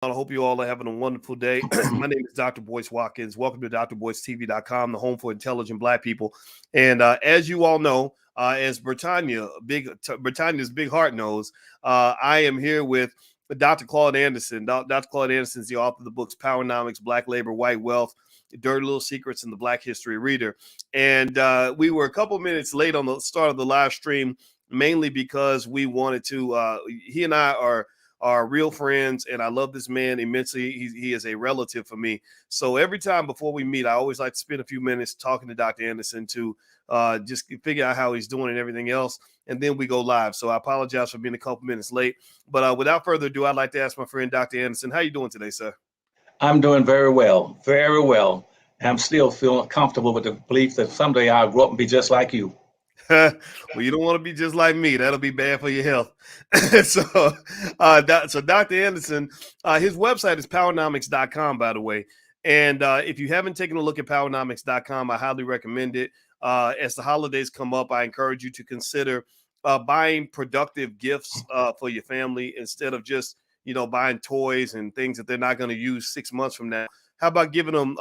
I hope you all are having a wonderful day. My name is Dr. Boyce Watkins. Welcome to drboycetv.com, the home for intelligent Black people. And as you all know, as Britannia's big heart knows, I am here with Dr. Claud Anderson. Dr. Claud Anderson is the author of the books Powernomics, Black Labor, White Wealth, Dirty Little Secrets, and the Black History Reader. And we were a couple minutes late on the start of the live stream, mainly because we wanted to, he and I are real friends, and I love this man immensely. He is a relative for me. So every time before we meet, I always like to spend a few minutes talking to Dr. Anderson to just figure out how he's doing and everything else, and then we go live. So I apologize for being a couple minutes late. But without further ado, I'd like to ask my friend Dr. Anderson, how you doing today, sir? I'm doing very well, very well. I'm still feeling comfortable with the belief that someday I'll grow up and be just like you. Well, you don't want to be just like me. That'll be bad for your health. So Dr. Anderson, his website is powernomics.com, by the way. And if you haven't taken a look at powernomics.com, I highly recommend it. As the holidays come up, I encourage you to consider buying productive gifts for your family instead of just, buying toys and things that they're not going to use 6 months from now. How about giving them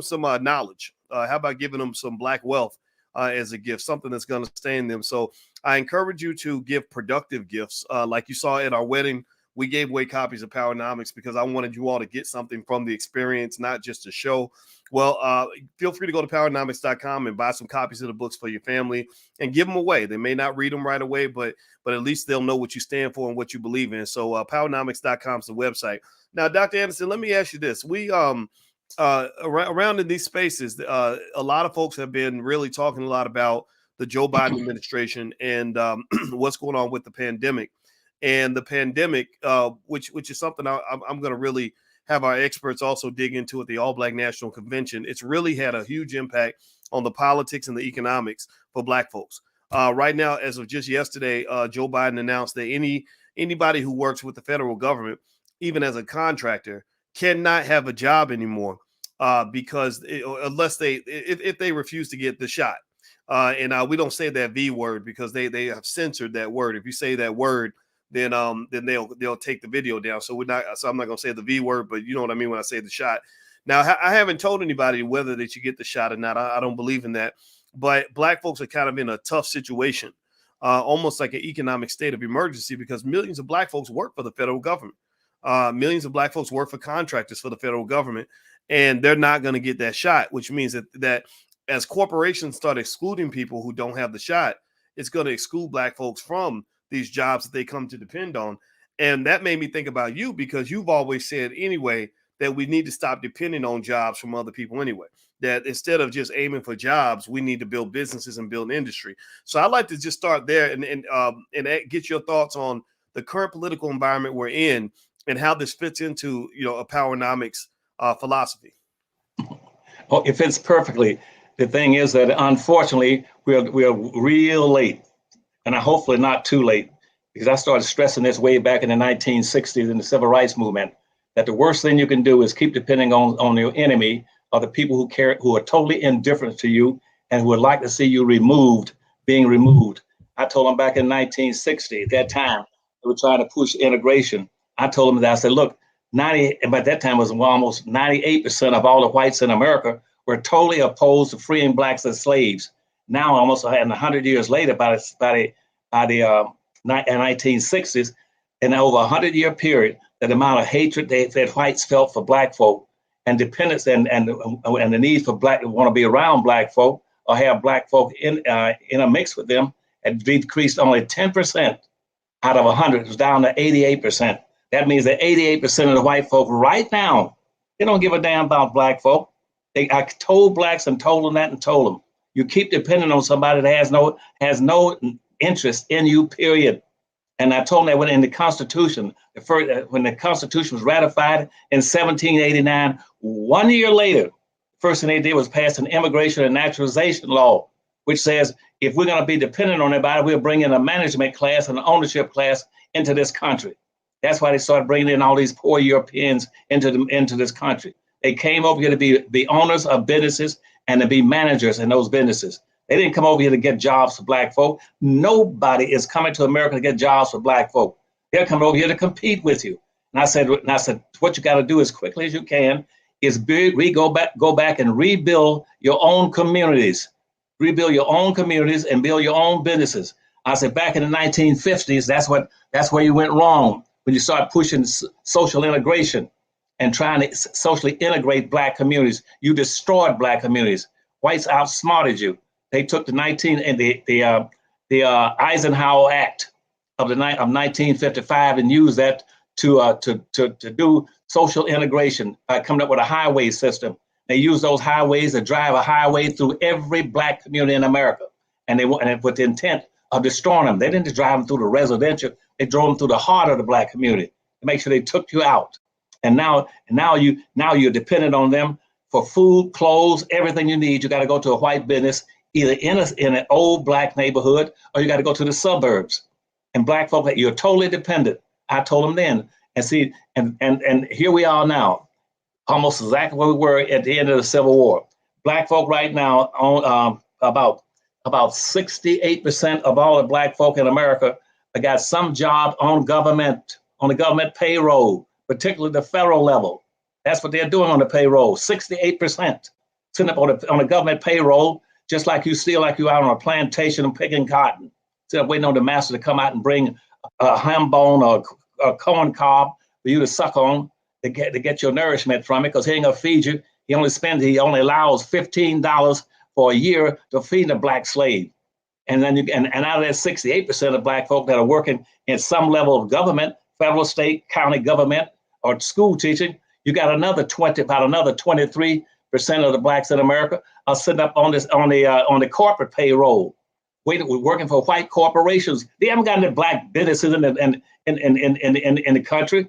some knowledge? How about giving them some Black wealth? As a gift, something that's going to stay in them. So I encourage you to give productive gifts. Like you saw at our wedding, we gave away copies of Powernomics because I wanted you all to get something from the experience, not just a show. Well, feel free to go to powernomics.com and buy some copies of the books for your family and give them away. They may not read them right away, but at least they'll know what you stand for and what you believe in. So powernomics.com is the website. Now, Dr. Anderson, let me ask you this. We around in these spaces, a lot of folks have been really talking a lot about the Joe Biden administration and what's going on with the pandemic. And the pandemic, which is something I'm going to really have our experts also dig into at the All Black National Convention. It's really had a huge impact on the politics and the economics for Black folks. Right now, as of just yesterday, Joe Biden announced that anybody who works with the federal government, even as a contractor, cannot have a job anymore because unless if they refuse to get the shot. And we don't say that V word because they have censored that word. If you say that word, then they'll take the video down. So I'm not gonna say the V word, but you know what I mean when I say the shot. Now I haven't told anybody whether they should get the shot or not. I don't believe in that. But Black folks are kind of in a tough situation, almost like an economic state of emergency because millions of Black folks work for the federal government. Millions of Black folks work for contractors for the federal government, and they're not going to get that shot, which means that as corporations start excluding people who don't have the shot, it's going to exclude Black folks from these jobs that they come to depend on. And that made me think about you because you've always said anyway that we need to stop depending on jobs from other people anyway, that instead of just aiming for jobs, we need to build businesses and build industry. So I'd like to just start there and get your thoughts on the current political environment we're in and how this fits into, a Powernomics philosophy. Oh, it fits perfectly. The thing is that unfortunately we're real late, and hopefully not too late, because I started stressing this way back in the 1960s in the civil rights movement, that the worst thing you can do is keep depending on your enemy or the people who are totally indifferent to you and who would like to see you being removed. I told them back in 1960, at that time, they were trying to push integration. I told them that, I said, look, by that time was almost 98% of all the whites in America were totally opposed to freeing Blacks as slaves. Now, almost 100 years later, by the 1960s, in over a 100-year period, the amount of hatred that whites felt for Black folk and dependence and the need for Black to want to be around Black folk or have Black folk in a mix with them had decreased only 10% out of 100. It was down to 88%. That means that 88% of the white folk right now, they don't give a damn about Black folk. I told Blacks and told them that and told them, you keep depending on somebody that has no interest in you, period. And I told them that when in the Constitution, when the Constitution was ratified in 1789, 1 year later, first thing they did was pass an immigration and naturalization law, which says if we're going to be dependent on anybody, we'll bring in a management class and an ownership class into this country. That's why they started bringing in all these poor Europeans into this country. They came over here to be owners of businesses and to be managers in those businesses. They didn't come over here to get jobs for Black folk. Nobody is coming to America to get jobs for Black folk. They're coming over here to compete with you. And I said, what you got to do as quickly as you can is go back and rebuild your own communities, and build your own businesses. I said, back in the 1950s, that's where you went wrong when you start pushing social integration and trying to socially integrate black communities. You destroyed black communities. Whites outsmarted you. They took the Eisenhower Act of 1955 and used that to do social integration by coming up with a highway system. They used those highways to drive a highway through every black community in America, and with the intent of destroying them. They didn't drive them through the residential; they drove them through the heart of the black community to make sure they took you out. And now you're dependent on them for food, clothes, everything you need. You got to go to a white business, either in an old black neighborhood, or you got to go to the suburbs. And black folk, you're totally dependent. I told them then, and see, and here we are now, almost exactly where we were at the end of the Civil War. Black folk right now own about 68% of all the black folk in America got some job on the government payroll, particularly the federal level. That's what they're doing on the payroll. 68% sitting up on the government payroll, just like you out on a plantation and picking cotton. Instead of waiting on the master to come out and bring a ham bone or a corn cob for you to suck on to get your nourishment from it, because he ain't gonna feed you. He only allows $15 for a year to feed a black slave. And then and out of that 68% of black folk that are working in some level of government, federal, state, county government, or school teaching, you got about another 23% of the blacks in America are sitting up on the corporate payroll, working for white corporations. They haven't got any black businesses in the country.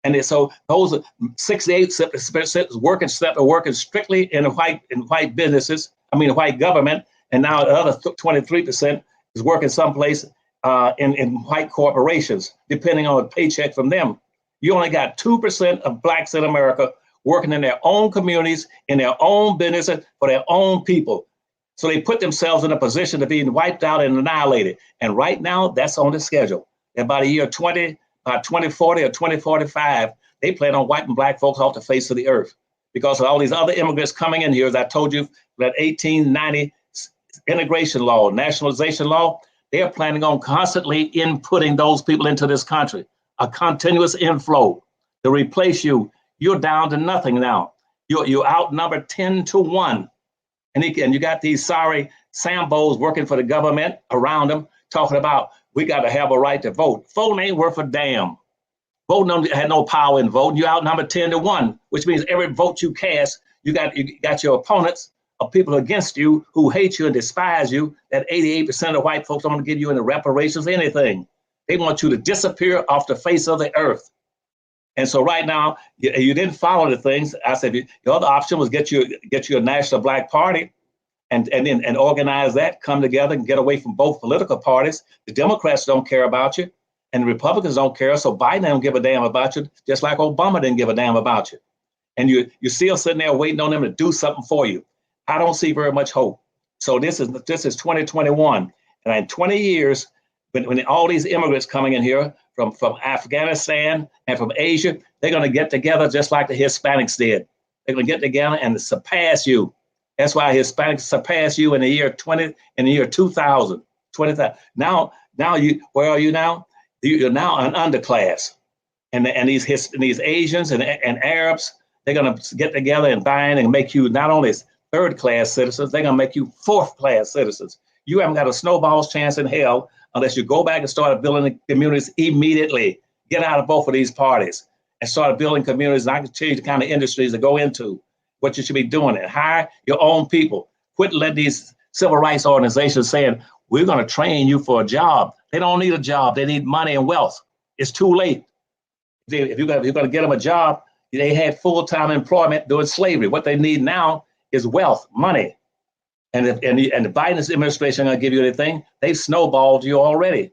And so those 68% are working strictly in white businesses, white government, and now the other 23% is working someplace in white corporations, depending on a paycheck from them. You only got 2% of blacks in America working in their own communities, in their own businesses, for their own people. So they put themselves in a position of being wiped out and annihilated. And right now, that's on the schedule. And by the year 2040 or 2045, they plan on wiping black folks off the face of the earth because of all these other immigrants coming in here. As I told you, that 1890 integration law, nationalization law, they are planning on constantly inputting those people into this country, a continuous inflow to replace you. You're down to nothing now. You're outnumbered 10-1. And you got these sorry Sambos working for the government around them, talking about we got to have a right to vote. Voting ain't worth a damn. Voting had no power in voting. You outnumbered 10-1, which means every vote you cast, you got your opponents or people against you who hate you and despise you. That 88% of white folks don't want to give you any reparations, anything. They want you to disappear off the face of the earth. And so right now, you didn't follow the things. I said your other option was get you a national black party and organize that, come together and get away from both political parties. The Democrats don't care about you and the Republicans don't care. So Biden don't give a damn about you, just like Obama didn't give a damn about you. And you're still sitting there waiting on them to do something for you. I don't see very much hope. So this is 2021. And in 20 years, when all these immigrants coming in here from Afghanistan and from Asia, they're going to get together just like the Hispanics did. They're going to get together and surpass you. That's why Hispanics surpass you in the year 2000. Now where are you now? You're now an underclass, and these Asians and Arabs, they're going to get together and bind and make you not only third-class citizens, they're going to make you fourth-class citizens. You haven't got a snowball's chance in hell unless you go back and start building communities immediately. Get out of both of these parties and start building communities. And I can tell you the kind of industries to go into, what you should be doing, and hire your own people. Quit letting these civil rights organizations saying, we're going to train you for a job. They don't need a job. They need money and wealth. It's too late. If you're going to get them a job, they had full-time employment doing slavery. What they need now is wealth, money. And the Biden administration going to give you anything, they've snowballed you already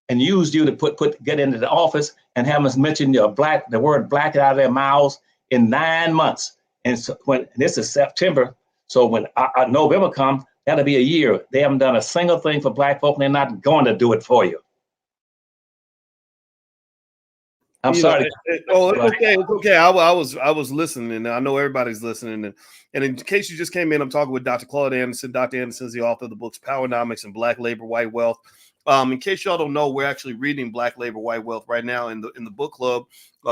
and used you to get into the office and have us mention the word black out of their mouths in 9 months. And so when this is September, so when November comes, that'll be a year. They haven't done a single thing for black folk, and they're not going to do it for you. I'm You know, sorry. it's okay. It's okay. I was listening, and I know everybody's listening. And in case you just came in, I'm talking with Dr. Claud Anderson. Dr. Anderson is the author of the books Powernomics and Black Labor, White Wealth. In case y'all don't know, we're actually reading Black Labor, White Wealth right now in the book club.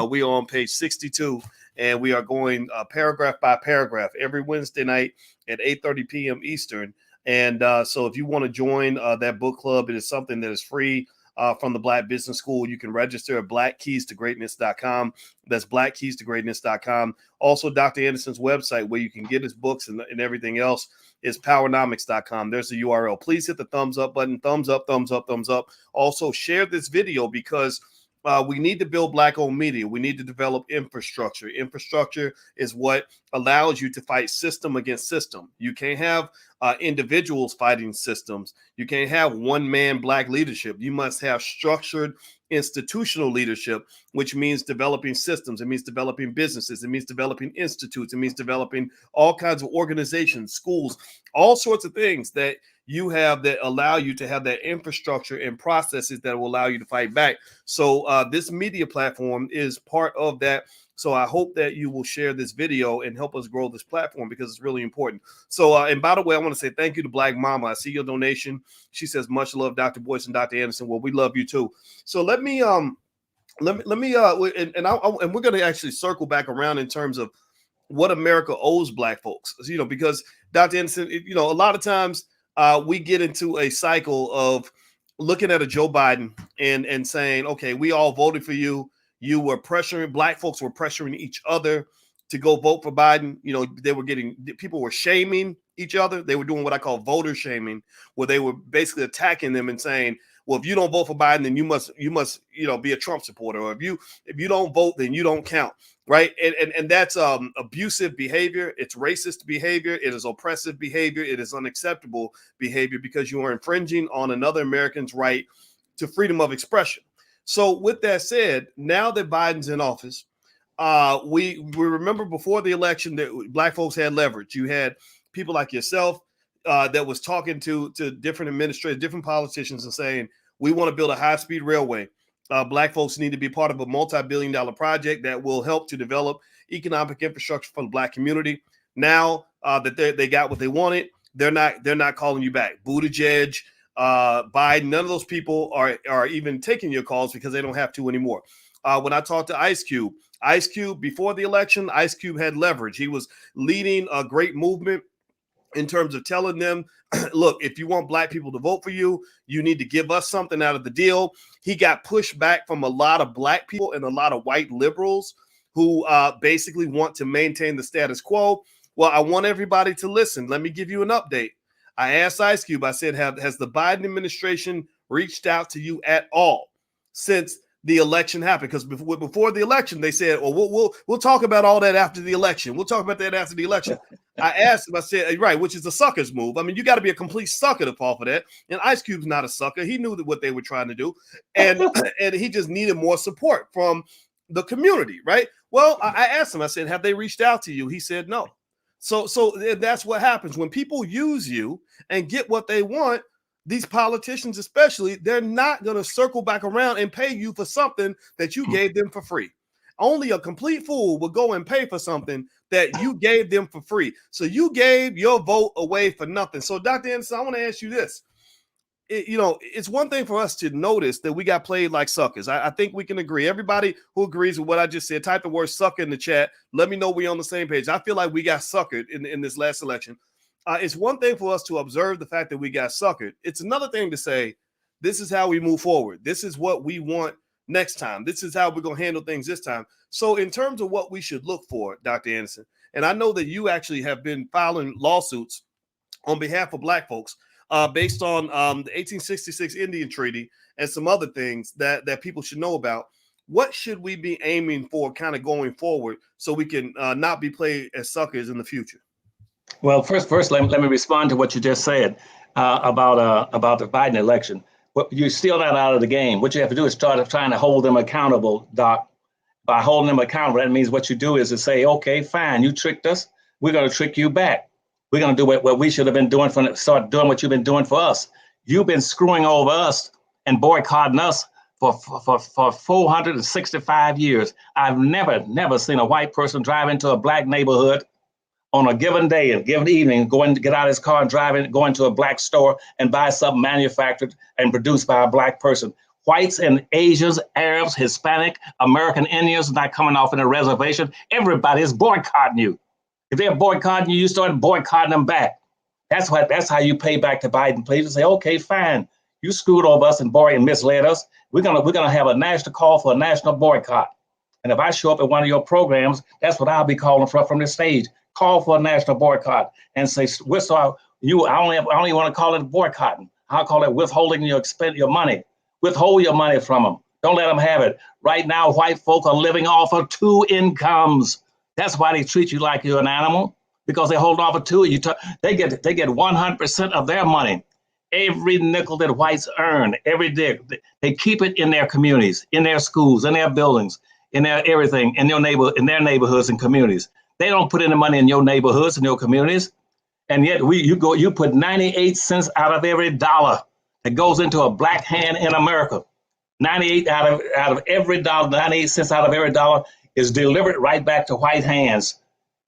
We are on page 62, and we are going paragraph by paragraph every Wednesday night at 8:30 p.m. Eastern. And so if you want to join that book club, it is something that is free. From the Black Business School. You can register at blackkeystogreatness.com. That's blackkeystogreatness.com. Also, Dr. Anderson's website where you can get his books and everything else is powernomics.com. There's the URL. Please hit the thumbs up button. Thumbs up, thumbs up, thumbs up. Also, share this video because we need to build Black-owned media. We need to develop infrastructure. Infrastructure is what allows you to fight system against system. You can't have individuals fighting systems. You can't have one-man Black leadership. You must have structured institutional leadership, which means developing systems. It means developing businesses. It means developing institutes. It means developing all kinds of organizations, schools, all sorts of things that you have that allow you to have that infrastructure and processes that will allow you to fight back. So this media platform is part of that. So I hope that you will share this video and help us grow this platform because it's really important. So, and by the way, I want to say thank you to Black Mama. I see your donation. She says, much love, Dr. Boyce and Dr. Anderson. Well, we love you too. So let me and we're going to actually circle back around in terms of what America owes Black folks, because Dr. Anderson, a lot of times we get into a cycle of looking at a Joe Biden and saying, okay, we all voted for you. You were pressuring, Black folks were pressuring each other to go vote for Biden. People were shaming each other. They were doing what I call voter shaming, where they were basically attacking them and saying, well, if you don't vote for Biden, then you must, be a Trump supporter. Or if you don't vote, then you don't count. Right. And that's abusive behavior. It's racist behavior. It is oppressive behavior. It is unacceptable behavior because you are infringing on another American's right to freedom of expression. So with that said, now that Biden's in office, we remember before the election that Black folks had leverage. You had people like yourself that was talking to different administrators, different politicians and saying, we want to build a high-speed railway. Black folks need to be part of a multi-billion-dollar project that will help to develop economic infrastructure for the Black community. Now that they got what they wanted, they're not calling you back. Buttigieg, Biden, none of those people are even taking your calls because they don't have to anymore. When I talked to Ice Cube before the election, Ice Cube had leverage. He was leading a great movement in terms of telling them, look, if you want Black people to vote for you, you need to give us something out of the deal. He got pushed back from a lot of Black people and a lot of white liberals who basically want to maintain the status quo. Well, I want everybody to listen. Let me give you an update. I asked Ice Cube, I said, has the Biden administration reached out to you at all since the election happened? Because before the election, they said, well, we'll talk about all that after the election. We'll talk about that after the election. I asked him, I said, right, which is a sucker's move. I mean, you got to be a complete sucker to fall for that. And Ice Cube's not a sucker. He knew what they were trying to do. And, and he just needed more support from the community, right? Well, I asked him, I said, have they reached out to you? He said, no. So that's what happens when people use you and get what they want. These politicians, especially, they're not going to circle back around and pay you for something that you gave them for free. Only a complete fool will go and pay for something that you gave them for free. So you gave your vote away for nothing. So Dr. Anderson, I want to ask you this. It's one thing for us to notice that we got played like suckers. I think we can agree. Everybody who agrees with what I just said, type the word sucker in the chat. Let me know we're on the same page. I feel like we got suckered in this last election. It's one thing for us to observe the fact that we got suckered. It's another thing to say, this is how we move forward. This is what we want next time. This is how we're going to handle things this time. So in terms of what we should look for, Dr. Anderson, and I know that you actually have been filing lawsuits on behalf of Black folks based on the 1866 Indian Treaty and some other things that people should know about. What should we be aiming for kind of going forward so we can not be played as suckers in the future? Well, first, let me respond to what you just said about the Biden election. Well, you're still not out of the game. What you have to do is start trying to hold them accountable, Doc. By holding them accountable, that means what you do is to say, okay, fine, you tricked us. We're going to trick you back. We're going to do what we should have been doing start doing what you've been doing for us. You've been screwing over us and boycotting us for 465 years. I've never seen a white person drive into a black neighborhood on a given day and given evening, going to get out of his car and go into a black store and buy something manufactured and produced by a black person. Whites and Asians, Arabs, Hispanic, American Indians not coming off in a reservation. Everybody is boycotting you. If they're boycotting you, you start boycotting them back. That's how you pay back to Biden. Please say, okay, fine. You screwed over us and misled us. We're gonna have a national call for a national boycott. And if I show up at one of your programs, that's what I'll be calling from the stage. Call for a national boycott and say, I don't even want to call it boycotting. I'll call it withholding your money. Withhold your money from them. Don't let them have it. Right now, white folk are living off of 2 incomes. That's why they treat you like you're an animal, because they hold off of 2. They get 100% of their money. Every nickel that whites earn every day, they keep it in their communities, in their schools, in their buildings, in their everything, in their neighborhoods and communities. They don't put any money in your neighborhoods and your communities. And yet you put 98 cents out of every dollar that goes into a black hand in America. 98 out of every dollar, 98 cents out of every dollar is delivered right back to white hands.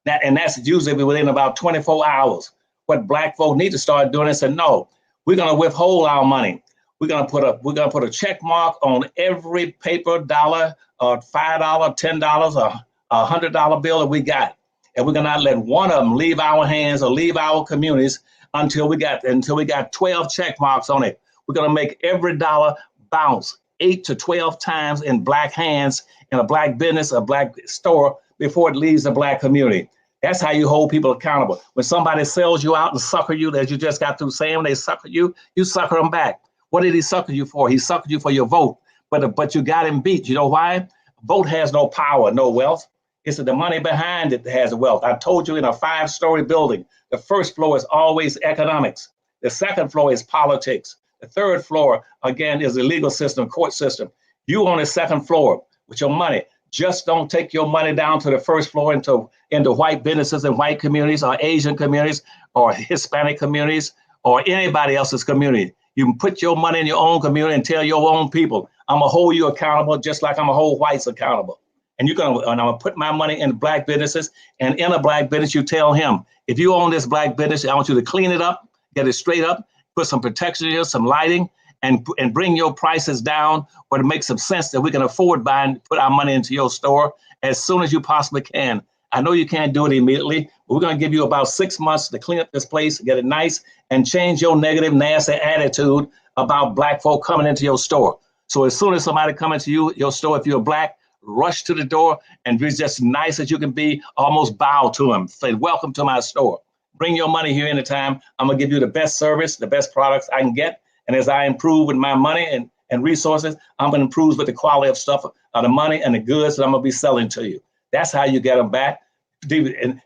And that's usually within about 24 hours. What black folk need to start doing is say, no, we're gonna withhold our money. We're gonna put a check mark on every paper dollar or $5, $10 or $100 bill that we got. And we're gonna not let one of them leave our hands or leave our communities until we got 12 check marks on it. We're gonna make every dollar bounce 8 to 12 times in black hands in a black business, a black store before it leaves the black community. That's how you hold people accountable. When somebody sells you out and sucker you, as you just got through saying, they sucker you, you sucker them back. What did he sucker you for? He suckered you for your vote, but you got him beat. You know why? Vote has no power, no wealth. It's the money behind it that has the wealth. I told you in a 5-story building, the first floor is always economics. The second floor is politics. The third floor, again, is the legal system, court system. You on the second floor with your money. Just don't take your money down to the first floor into white businesses and white communities or Asian communities or Hispanic communities or anybody else's community. You can put your money in your own community and tell your own people, I'm gonna hold you accountable just like I'm gonna hold whites accountable. And I'm gonna put my money in black businesses, and in a black business, you tell him, if you own this black business, I want you to clean it up, get it straight up, put some protection here, some lighting, and bring your prices down where it makes some sense that we can afford put our money into your store as soon as you possibly can. I know you can't do it immediately, but we're gonna give you about 6 months to clean up this place, get it nice, and change your negative, nasty attitude about black folk coming into your store. So as soon as somebody comes into your store, if you're black, rush to the door and be just nice as you can be, almost bow to them. Say, welcome to my store. Bring your money here anytime. I'm gonna give you the best service, the best products I can get. And as I improve with my money and resources, I'm gonna improve with the quality of stuff, the money and the goods that I'm gonna be selling to you. That's how you get them back.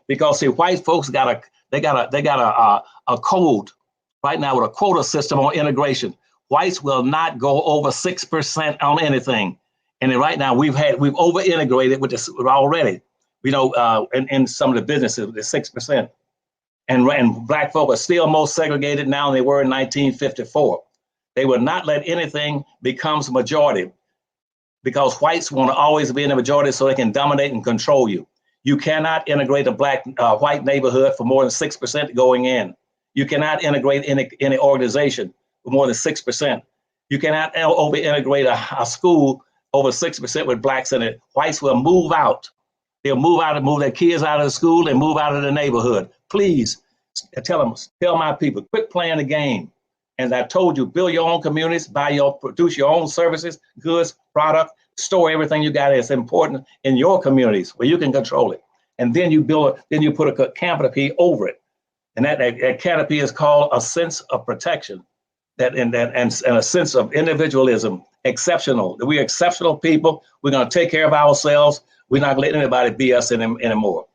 Because see, white folks got a code right now with a quota system on integration. Whites will not go over 6% on anything. And then right now we've over integrated with this already, in some of the businesses with the 6%. And black folk are still more segregated now than they were in 1954. They will not let anything become majority because whites want to always be in the majority so they can dominate and control you. You cannot integrate a white neighborhood for more than 6% going in. You cannot integrate any organization for more than 6%. You cannot over integrate a school over 6% with blacks in it. Whites will move out. They'll move out and move their kids out of the school and move out of the neighborhood. Please tell my people, quit playing the game. As I told you, build your own communities, produce your own services, goods, product, store everything you got. It's important in your communities where you can control it. And then you put a canopy over it. And that canopy is called a sense of protection and a sense of individualism, exceptional. We're exceptional people. We're going to take care of ourselves. We're not letting anybody be us anymore.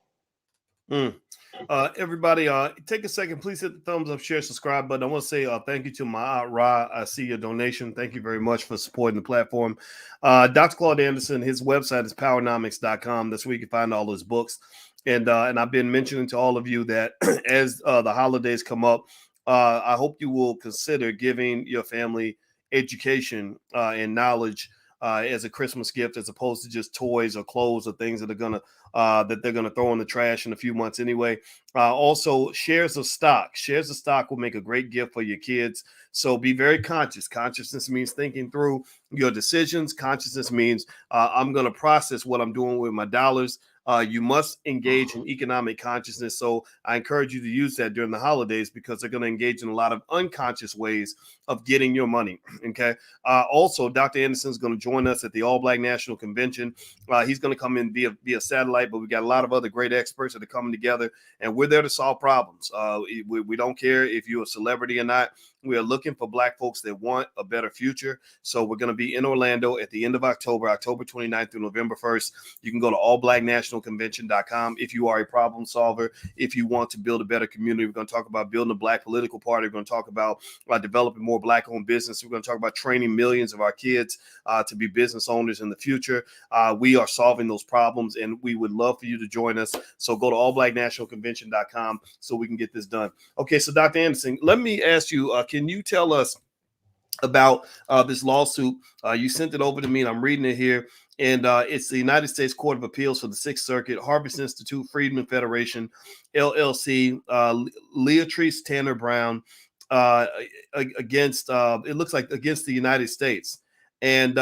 Everybody, take a second. Please hit the thumbs up, share, subscribe button. I want to say thank you to my Aunt Ra. I see your donation. Thank you very much for supporting the platform. Dr. Claud Anderson, his website is Powernomics.com. That's where you can find all his books. And I've been mentioning to all of you that as the holidays come up, I hope you will consider giving your family education and knowledge as a Christmas gift, as opposed to just toys or clothes or things that they're gonna throw in the trash in a few months anyway. Also, shares of stock. Shares of stock will make a great gift for your kids. So be very conscious. Consciousness means thinking through your decisions. Consciousness means I'm going to process what I'm doing with my dollars. You must engage in economic consciousness. So I encourage you to use that during the holidays, because they're going to engage in a lot of unconscious ways of getting your money. Okay. Also, Dr. Anderson is going to join us at the All Black National Convention. He's going to come in via satellite, but we got a lot of other great experts that are coming together, and we're there to solve problems. We don't care if you're a celebrity or not. We are looking for Black folks that want a better future. So we're going to be in Orlando at the end of October 29th through November 1st. You can go to allblacknationalconvention.com if you are a problem solver, if you want to build a better community. We're going to talk about building a Black political party. We're going to talk about developing more Black-owned business. We're going to talk about training millions of our kids to be business owners in the future. We are solving those problems, and we would love for you to join us. So go to allblacknationalconvention.com so we can get this done. Okay, so Dr. Anderson, let me ask you, can you tell us about this lawsuit? You sent it over to me, and I'm reading it here. And it's the United States Court of Appeals for the Sixth Circuit, Harvest Institute, Freedmen Federation, LLC, Leatrice Tanner Brown, against, it looks like against the United States. And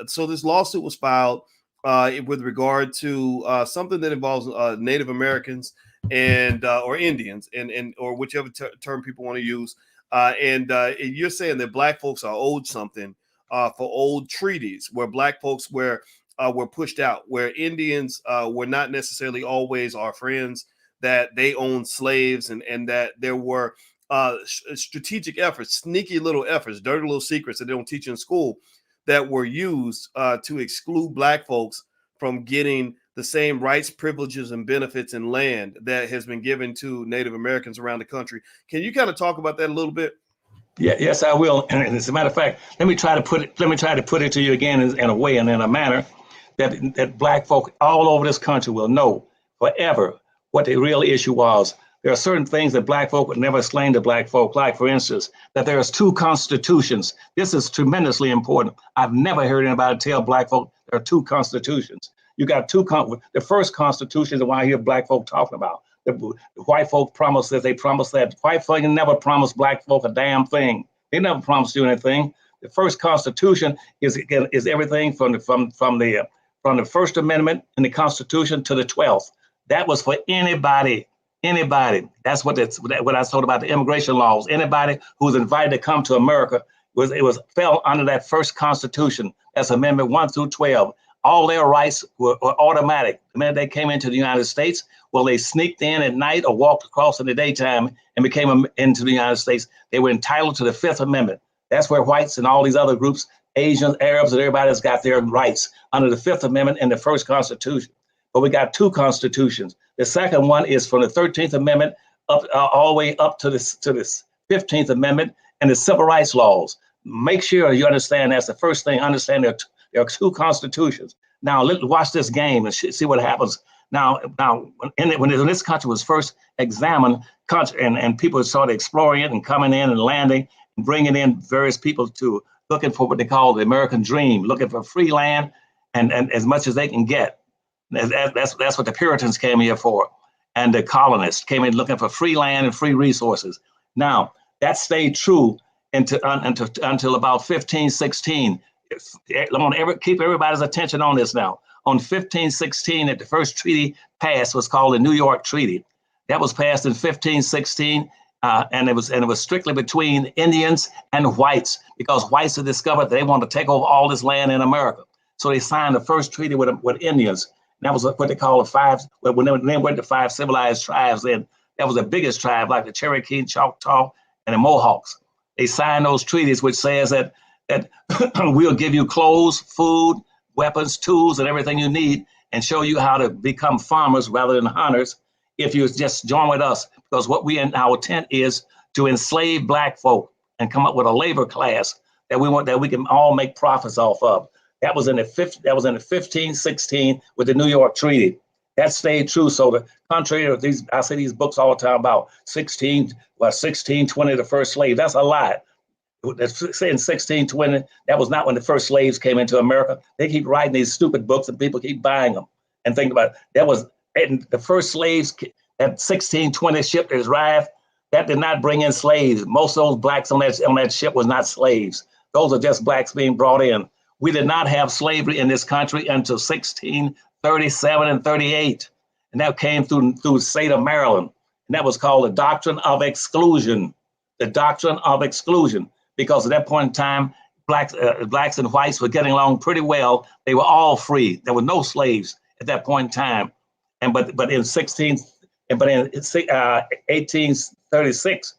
so this lawsuit was filed with regard to something that involves Native Americans and or Indians, and or whichever term people want to use. And you're saying that Black folks are owed something for old treaties where Black folks were pushed out, where Indians were not necessarily always our friends, that they owned slaves, and that there were strategic efforts, sneaky little efforts, dirty little secrets that they don't teach in school, that were used to exclude Black folks from getting the same rights, privileges, and benefits in land that has been given to Native Americans around the country. Can you kind of talk about that a little bit? Yeah, yes, I will. And as a matter of fact, let me try to put it to you again in a way and in a manner that Black folk all over this country will know forever what the real issue was. There are certain things that Black folk would never explain to Black folk, like, for instance, that there's two constitutions. This is tremendously important. I've never heard anybody tell Black folk there are two constitutions. You got the first constitution is the one I hear Black folk talking about. The white folk promised that white folk never promised Black folk a damn thing. They never promised you anything. The first constitution is everything from the First Amendment in the Constitution to the 12th. That was for anybody. That's what I told about the immigration laws. Anybody who was invited to come to America fell under that first constitution. That's Amendment 1 through 12. All their rights were automatic. The minute they came into the United States, well, they sneaked in at night or walked across in the daytime and became into the United States. They were entitled to the Fifth Amendment. That's where whites and all these other groups, Asians, Arabs, and everybody's got their rights under the Fifth Amendment in the first Constitution. But we got two constitutions. The second one is from the 13th Amendment up all the way up to this 15th Amendment and the Civil Rights laws. Make sure you understand that's the first thing. Understand there are two constitutions. Now, let's watch this game and see what happens. Now, when this country was first examined, and people started exploring it and coming in and landing and bringing in various people to looking for what they call the American dream, looking for free land and as much as they can get. That's what the Puritans came here for, and the colonists came in looking for free land and free resources. Now, that stayed true until about 1516. I want to keep everybody's attention on this now. On 1516, that the first treaty passed was called the New York Treaty. That was passed in 1516, and it was strictly between Indians and whites, because whites had discovered that they wanted to take over all this land in America. So they signed the first treaty with Indians. And that was what they call the five. When they went to five civilized tribes, then that was the biggest tribe, like the Cherokee, Choctaw, and the Mohawks. They signed those treaties, which says that we'll give you clothes, food, weapons, tools, and everything you need, and show you how to become farmers rather than hunters if you just join with us. Because what our intent is to enslave Black folk and come up with a labor class that we can all make profits off of. That was in the 1516 with the New York Treaty. That stayed true. So the contrary to these, I say these books all the time about 1620, the first slave. That's a lie. say in 1620, that was not when the first slaves came into America. They keep writing these stupid books and people keep buying them. And think about it, that was the first slaves at 1620 ship that arrived. That did not bring in slaves. Most of those blacks on that ship was not slaves. Those are just blacks being brought in. We did not have slavery in this country until 1637 and 38. And that came through the state of Maryland. And that was called the doctrine of exclusion. The doctrine of exclusion. Because at that point in time, blacks and whites were getting along pretty well. They were all free. There were no slaves at that point in time. But in 1836,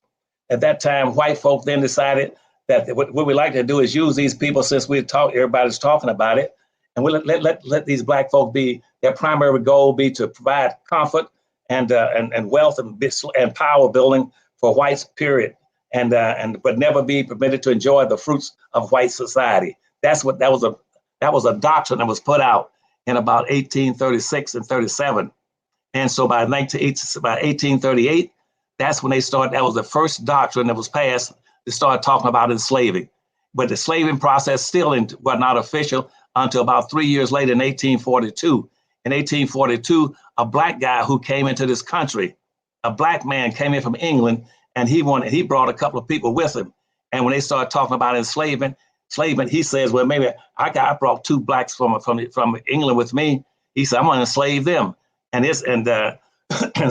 at that time, white folk then decided that what we like to do is use these people, since everybody's talking about it, and we'll let these black folk be, their primary goal be to provide comfort and wealth and power building for whites, period. But never be permitted to enjoy the fruits of white society. That was a doctrine that was put out in about 1836 and 37. And so by 1838, that's when they started. That was the first doctrine that was passed to start talking about enslaving. But the slaving process still was not official until about 3 years later in 1842. In 1842, a black guy who came into this country, a black man came in from England, and he brought a couple of people with him. And when they started talking about enslavement, he says, well, maybe I brought two blacks from England with me. He said, I'm going to enslave them. And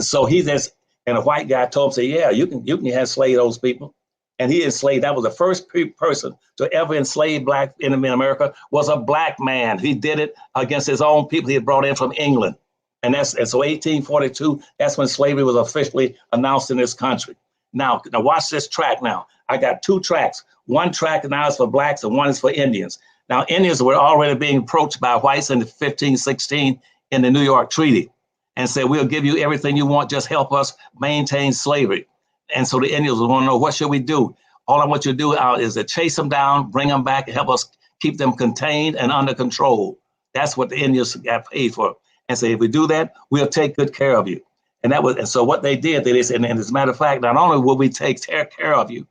so he just, and a white guy told him, say, yeah, you can enslave those people. And he enslaved. That was the first person to ever enslave black in America, was a black man. He did it against his own people he had brought in from England. And so 1842, that's when slavery was officially announced in this country. Now watch this track now. I got two tracks. One track now is for blacks and one is for Indians. Now, Indians were already being approached by whites in 1516 in the New York Treaty and said, we'll give you everything you want, just help us maintain slavery. And so the Indians want to know, what should we do? All I want you to do is to chase them down, bring them back, and help us keep them contained and under control. That's what the Indians got paid for. And say, if we do that, we'll take good care of you. And so what they did, and as a matter of fact, not only will we take care of you,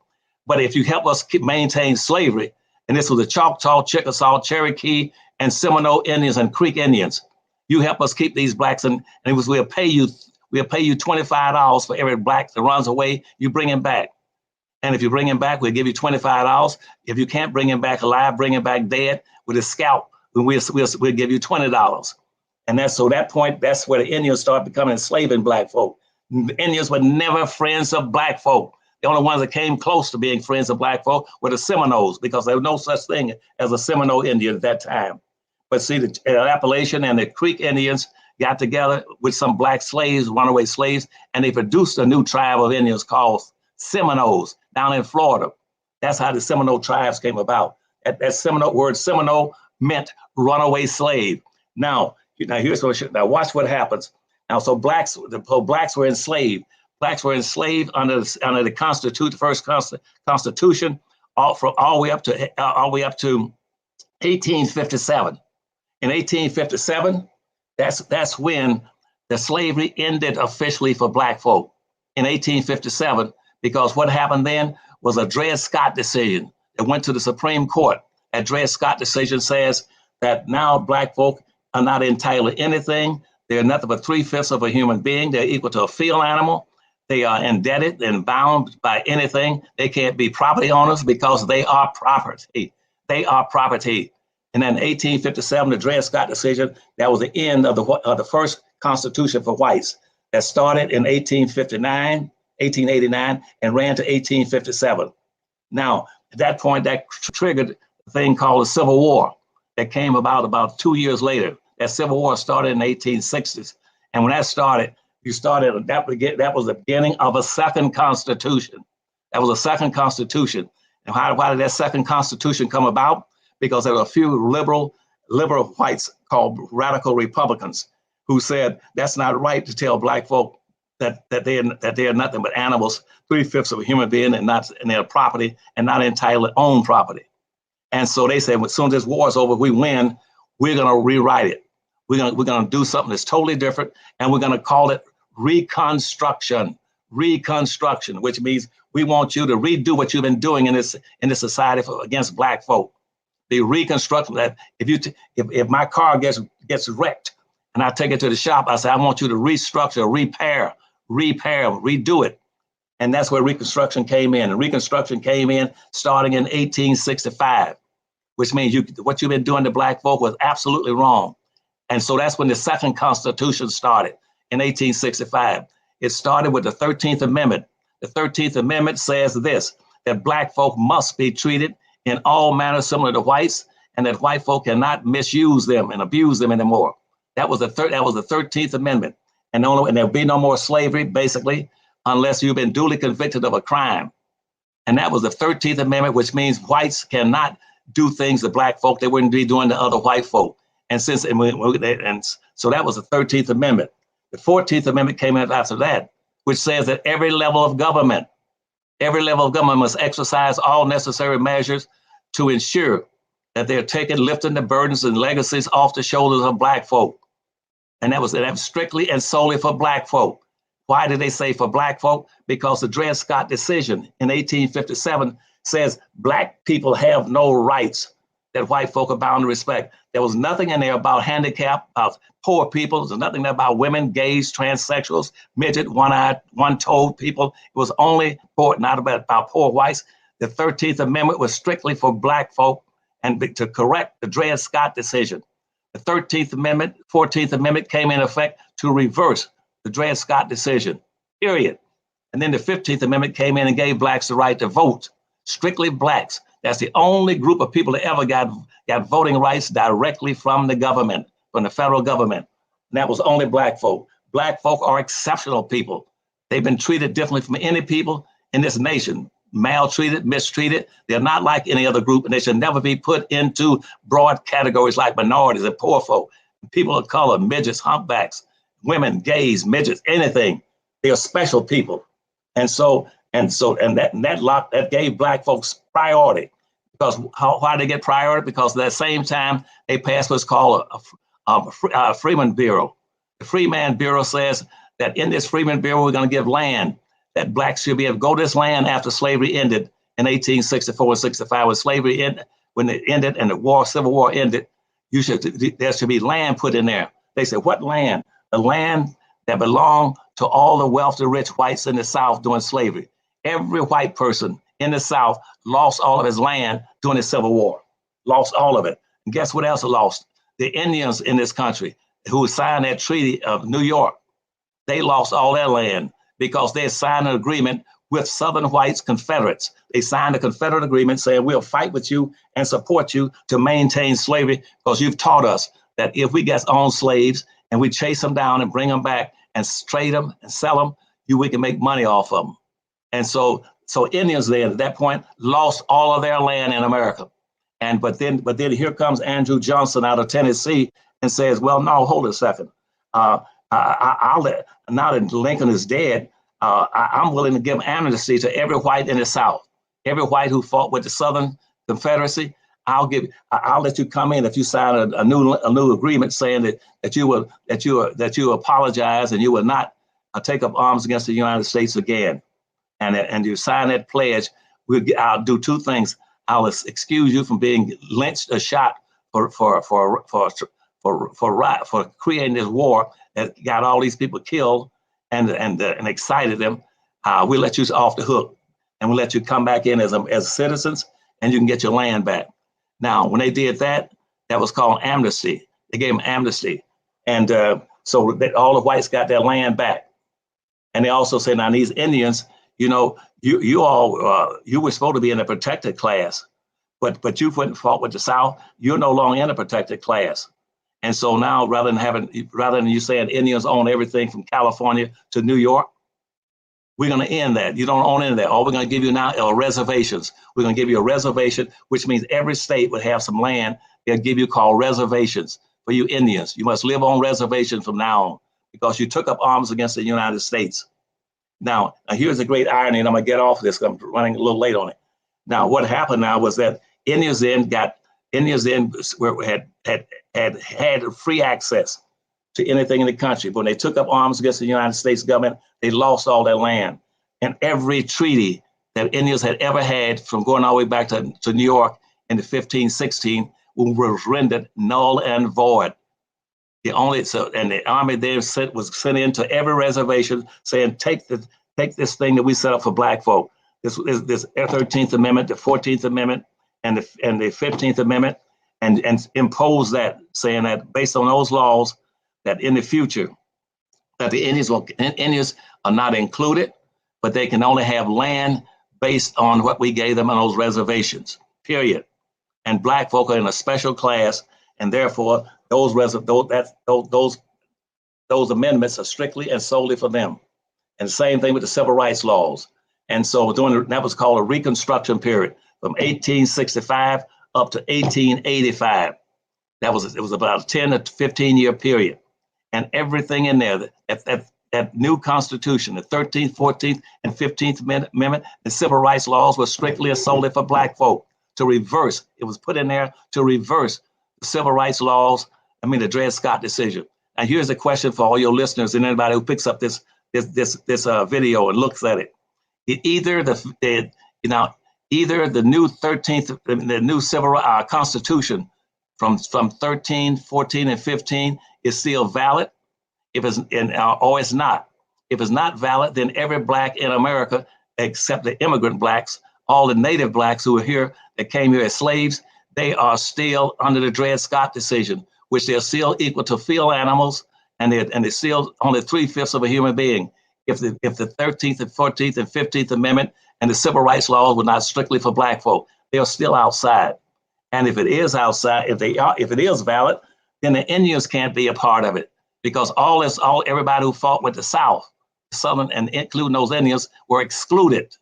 but if you help us maintain slavery, and this was the Choctaw, Chickasaw, Cherokee, and Seminole Indians and Creek Indians, you help us keep these blacks, and we'll pay you $25 for every black that runs away. You bring him back, and if you bring him back, we'll give you $25. If you can't bring him back alive, bring him back dead with a scalp, we'll give you $20. And that's that point, that's where the Indians started becoming enslaving black folk. The Indians were never friends of black folk. The only ones that came close to being friends of black folk were the Seminoles, because there was no such thing as a Seminole Indian at that time. But see, the Appalachian and the Creek Indians got together with some black slaves, runaway slaves, and they produced a new tribe of Indians called Seminoles down in Florida. That's how the Seminole tribes came about. That Seminole word Seminole meant runaway slave. Now watch what happens. Now, so blacks were enslaved. Blacks were enslaved under the Constitution, the first Constitution, all the way up to 1857. In 1857, that's when the slavery ended officially for black folk. In 1857, because what happened then was a Dred Scott decision that went to the Supreme Court. That Dred Scott decision says that now black folk are not entitled to anything. They're nothing but 3/5 of a human being. They're equal to a field animal. They are indebted and bound by anything. They can't be property owners because they are property. They are property. And then 1857, the Dred Scott decision, that was the end of the first Constitution for whites that started in 1889, and ran to 1857. Now, at that point, that triggered a thing called the Civil War that came about 2 years later. That Civil War started in the 1860s. And when that started, that was the beginning of a second Constitution. That was a second Constitution. And why did that second Constitution come about? Because there were a few liberal whites called radical Republicans who said that's not right to tell black folk that they are nothing but animals, 3/5 of a human being, and their property, and not entitled to own property. And so they said, as soon as this war is over, we win, we're going to rewrite it. We're going to do something that's totally different, and we're going to call it Reconstruction. Reconstruction, which means we want you to redo what you've been doing in this society against black folk. The reconstruction that if my car gets wrecked and I take it to the shop, I say I want you to restructure, repair, redo it. And that's where Reconstruction came in. And Reconstruction came in starting in 1865, which means what you've been doing to black folk was absolutely wrong. And so that's when the second Constitution started in 1865. It started with the 13th Amendment. The 13th Amendment says this, that black folk must be treated in all manners similar to whites, and that white folk cannot misuse them and abuse them anymore. That was the 13th Amendment. And there'll be no more slavery, basically, unless you've been duly convicted of a crime. And that was the 13th Amendment, which means whites cannot do things to black folk they wouldn't be doing to other white folk. And so that was the 13th Amendment. The 14th Amendment came in after that, which says that every level of government must exercise all necessary measures to ensure that they're lifting the burdens and legacies off the shoulders of black folk. And that was strictly and solely for black folk. Why did they say for black folk? Because the Dred Scott decision in 1857 says black people have no rights that white folk are bound to respect. There was nothing in there about handicap, about poor people. There's nothing there about women, gays, transsexuals, midget, one-eyed, one-toed people. It was only not about poor whites. The 13th Amendment was strictly for black folk and to correct the Dred Scott decision. The 13th Amendment, 14th Amendment came in effect to reverse the Dred Scott decision, period. And then the 15th Amendment came in and gave blacks the right to vote, strictly blacks. That's the only group of people that ever got voting rights directly from the government, from the federal government. And that was only black folk. Black folk are exceptional people. They've been treated differently from any people in this nation, maltreated, mistreated. They're not like any other group, and they should never be put into broad categories like minorities and poor folk, people of color, midgets, humpbacks, women, gays, midgets, anything. They are special people. And that gave black folks priority. Because why did they get priority? Because at that same time, they passed what's called a Freeman Bureau. The Freeman Bureau says that in this Freeman Bureau, we're going to give land, that blacks should be able to go to this land after slavery ended in 1864 and 65. When slavery ended, when it ended and the Civil War ended, there should be land put in there. They said, what land? The land that belonged to all the wealthy, rich whites in the South during slavery. Every white person in the South lost all of his land during the Civil War, lost all of it. And guess what else lost? The Indians in this country who signed that Treaty of New York, they lost all their land because they signed an agreement with Southern whites, Confederates. They signed a Confederate agreement saying we'll fight with you and support you to maintain slavery because you've taught us that if we get on slaves and we chase them down and bring them back and trade them and sell them, we can make money off of them. And so Indians then at that point lost all of their land in America. But then here comes Andrew Johnson out of Tennessee and says, well, no, hold a second. Now that Lincoln is dead, I'm willing to give amnesty to every white in the South, every white who fought with the Southern Confederacy. I'll let you come in if you sign a new agreement saying that you apologize and you will not take up arms against the United States again. And you sign that pledge. I'll do two things. I'll excuse you from being lynched or shot for creating this war that got all these people killed and excited them. We'll let you off the hook, and we'll let you come back in as citizens, and you can get your land back. Now, when they did that, that was called amnesty. They gave them amnesty, and so that all the whites got their land back. And they also said, now these Indians, you were supposed to be in a protected class, but you went and fought with the South. You're no longer in a protected class. And so now, rather than you saying Indians own everything from California to New York, we're going to end that. You don't own any of that. All we're going to give you now are reservations. We're going to give you a reservation, which means every state would have some land they'll give you called reservations for you Indians. You must live on reservations from now on because you took up arms against the United States. Now here's the great irony, and I'm going to get off this because I'm running a little late on it. Now, what happened now was that Indians then had free access to anything in the country. But when they took up arms against the United States government, they lost all their land. And every treaty that Indians had ever had, from going all the way back to New York in the 1516, was rendered null and void. And the army there was sent into every reservation saying, take this thing that we set up for black folk. This 13th Amendment, the 14th Amendment, and the 15th Amendment, and impose that, saying that based on those laws, that in the future, that the Indians are not included, but they can only have land based on what we gave them on those reservations, period. And black folk are in a special class, and therefore those amendments are strictly and solely for them. And the same thing with the civil rights laws. And so that was called a Reconstruction period from 1865 up to 1885. It was about a 10 to 15 year period. And everything in there, that new Constitution, the 13th, 14th, and 15th Amendment, the civil rights laws were strictly and solely for black folk to reverse. It was put in there to reverse the civil rights laws. The Dred Scott decision. And here's a question for all your listeners and anybody who picks up this video and looks at it. Either the new 13th, the new civil Constitution from 13, 14, and 15 is still valid, or it's not. If it's not valid, then every black in America, except the immigrant blacks, all the native blacks who are here that came here as slaves, they are still under the Dred Scott decision, which they're still equal to field animals, and they're still only 3/5 of a human being. If the 13th and 14th and 15th Amendment and the civil rights laws were not strictly for black folk, they are still outside. And if it is outside, if it is valid, then the Indians can't be a part of it, because everybody who fought with the South, the Southern, and including those Indians, were excluded.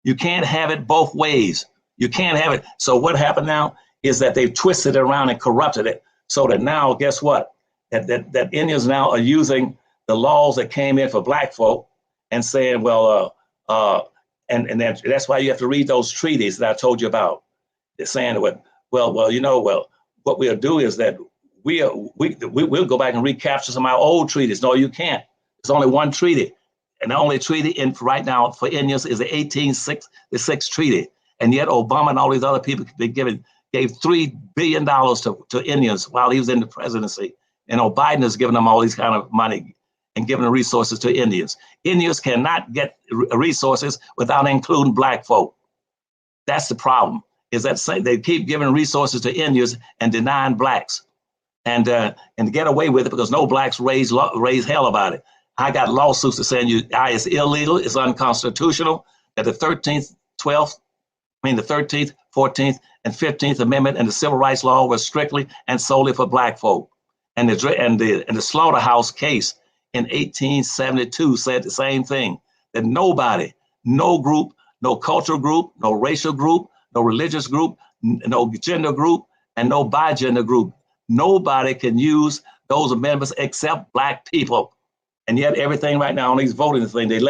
You can't have it both ways. You can't have it. So what happened now is that they've twisted it around and corrupted it, so that now, guess what? That Indians now are using the laws that came in for black folk and saying, well, and that's why you have to read those treaties that I told you about. They're saying, what we'll do is that we'll go back and recapture some of our old treaties. No, you can't. There's only one treaty. And the only treaty right now for Indians is the 1866 treaty. And yet Obama and all these other people gave $3 billion to Indians while he was in the presidency. And Biden is giving them all these kind of money and giving the resources to Indians. Indians cannot get resources without including black folk. That's the problem, is that they keep giving resources to Indians and denying blacks. And to get away with it, because no blacks raise hell about it. I got lawsuits that saying it's illegal, it's unconstitutional, that the 13th, 14th, and 15th Amendment and the Civil Rights Law was strictly and solely for black folk. And the slaughterhouse case in 1872 said the same thing, that nobody, no group, no cultural group, no racial group, no religious group, no gender group, and no bigender group, nobody can use those amendments except black people. And yet everything right now on these voting things, they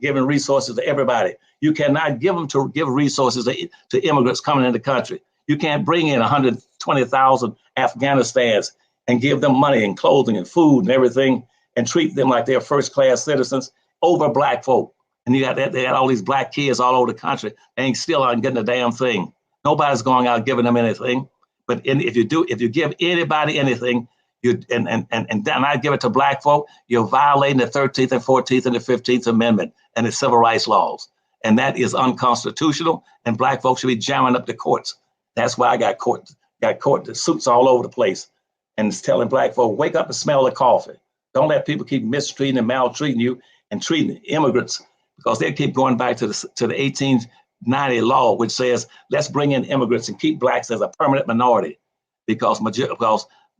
giving resources to everybody. You cannot give resources to immigrants coming in the country. You can't bring in 120,000 Afghanistans and give them money and clothing and food and everything and treat them like they're first-class citizens over black folk. And they got all these black kids all over the country. They ain't still aren't getting a damn thing. Nobody's going out giving them anything. But if you give anybody anything, and not give it to black folk, you're violating the 13th and 14th and the 15th Amendment and the civil rights laws. And that is unconstitutional, and black folks should be jamming up the courts. That's why I got court suits all over the place. And it's telling black folk, wake up and smell the coffee. Don't let people keep mistreating and maltreating you and treating immigrants, because they keep going back to the 1890 law, which says, let's bring in immigrants and keep blacks as a permanent minority, because